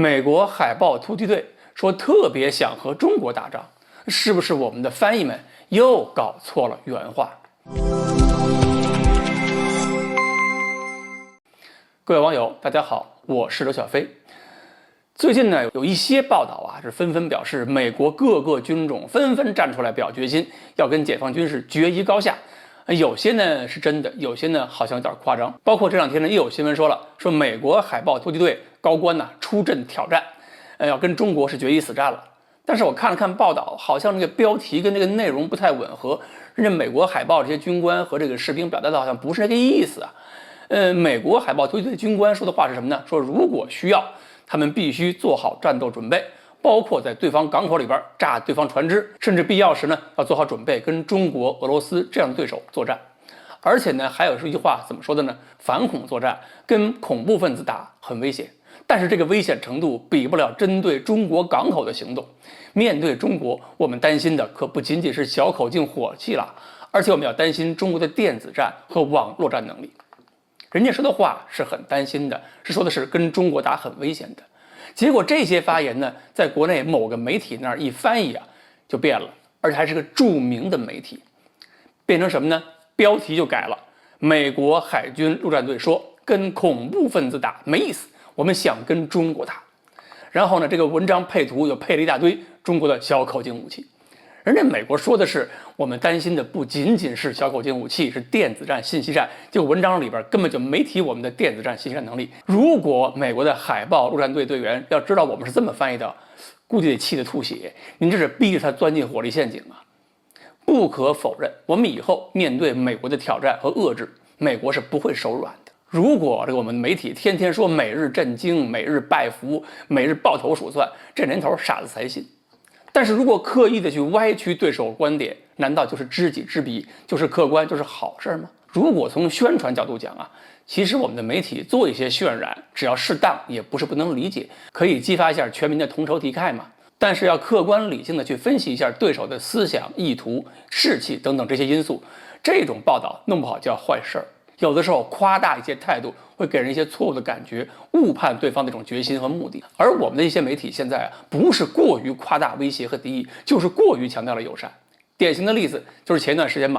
美国海豹突击队说特别想和中国打仗，是不是我们的翻译们又搞错了原话？各位网友，大家好，我是刘小飞。最近呢，有一些报道是纷纷表示，美国各个军种纷纷站出来表决心，要跟解放军是决一高下。有些呢是真的，有些呢好像有点夸张。包括这两天呢，又有新闻说美国海豹突击队高官出阵挑战，要跟中国是决一死战了。但是我看了看报道，好像这个标题跟这个内容不太吻合。人家美国海豹这些军官和这个士兵表达的好像不是这个意思啊。美国海豹突击队军官说的话是什么呢？说如果需要，他们必须做好战斗准备，包括在对方港口里边炸对方船只，甚至必要时呢要做好准备跟中国、俄罗斯这样的对手作战。而且呢，还有一句话怎么说的呢？反恐作战跟恐怖分子打很危险，但是这个危险程度比不了针对中国港口的行动。面对中国，我们担心的可不仅仅是小口径火器了，而且我们要担心中国的电子战和网络战能力。人家说的话是很担心的，是说的是跟中国打很危险的。结果这些发言呢，在国内某个媒体那儿一翻译就变了，而且还是个著名的媒体，变成什么呢？标题就改了，美国海军陆战队说跟恐怖分子打没意思，我们想跟中国打。然后呢，这个文章配图又配了一大堆中国的小口径武器。人家美国说的是，我们担心的不仅仅是小口径武器，是电子战、信息战。这个文章里边根本就没提我们的电子战、信息战能力。如果美国的海豹陆战队队员要知道我们是这么翻译的，估计得气得吐血。您这是逼着他钻进火力陷阱啊！不可否认，我们以后面对美国的挑战和遏制，美国是不会手软的。如果我们媒体天天说美日震惊、美日拜服、美日抱头鼠窜，这年头傻子才信。但是如果刻意的去歪曲对手观点，难道就是知己知彼，就是客观，就是好事吗？如果从宣传角度讲其实我们的媒体做一些渲染，只要适当，也不是不能理解，可以激发一下全民的同仇敌忾嘛。但是要客观理性的去分析一下对手的思想、意图、士气等等这些因素，这种报道弄不好叫坏事儿。有的时候夸大一些态度，会给人一些错误的感觉，误判对方的一种决心和目的。而我们的一些媒体现在不是过于夸大威胁和敌意，就是过于强调了友善。典型的例子就是前段时间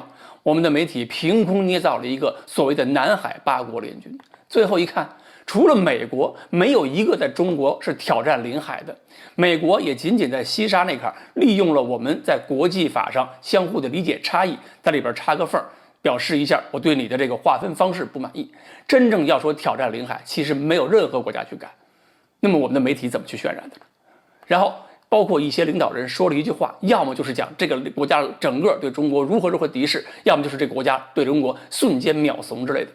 我们的媒体凭空捏造了一个所谓的南海8国联军，最后一看，除了美国，没有一个在中国是挑战领海的。美国也仅仅在西沙那块利用了我们在国际法上相互的理解差异，在里边插个缝，表示一下我对你的这个划分方式不满意。真正要说挑战领海，其实没有任何国家去干。那么我们的媒体怎么去渲染的？然后包括一些领导人说了一句话，要么就是讲这个国家整个对中国如何敌视，要么就是这个国家对中国瞬间秒怂之类的。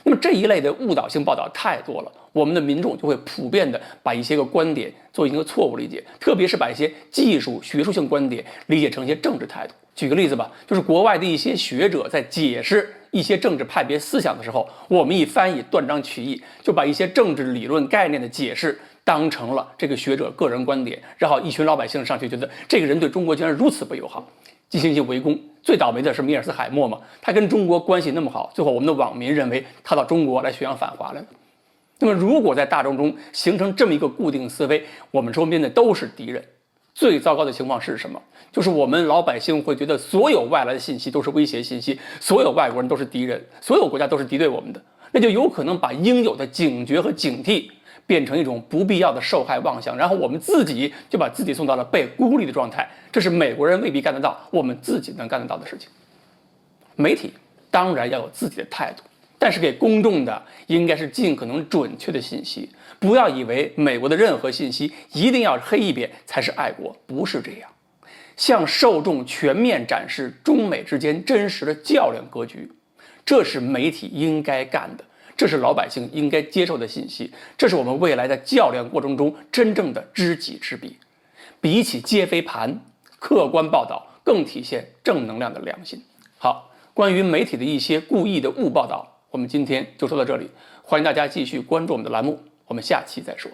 那么这一类的误导性报道太多了，我们的民众就会普遍的把一些个观点做一个错误理解，特别是把一些技术学术性观点理解成一些政治态度。举个例子就是国外的一些学者在解释一些政治派别思想的时候，我们一翻译断章取义，就把一些政治理论概念的解释当成了这个学者个人观点，然后一群老百姓上去觉得这个人对中国居然如此不友好，进行一些围攻。最倒霉的是米尔斯海默他跟中国关系那么好，最后我们的网民认为他到中国来宣扬反华来了。那么如果在大众中形成这么一个固定思维，我们周边的都是敌人，最糟糕的情况是什么？就是我们老百姓会觉得所有外来的信息都是威胁信息，所有外国人都是敌人，所有国家都是敌对我们的，那就有可能把应有的警觉和警惕变成一种不必要的受害妄想，然后我们自己就把自己送到了被孤立的状态。这是美国人未必干得到，我们自己能干得到的事情。媒体当然要有自己的态度，但是给公众的应该是尽可能准确的信息，不要以为美国的任何信息一定要黑一遍才是爱国，不是这样。向受众全面展示中美之间真实的较量格局，这是媒体应该干的，这是老百姓应该接受的信息，这是我们未来的较量过程中真正的知己知彼。比起接飞盘，客观报道更体现正能量的良心。好，关于媒体的一些故意的误报道，我们今天就说到这里，欢迎大家继续关注我们的栏目，我们下期再说。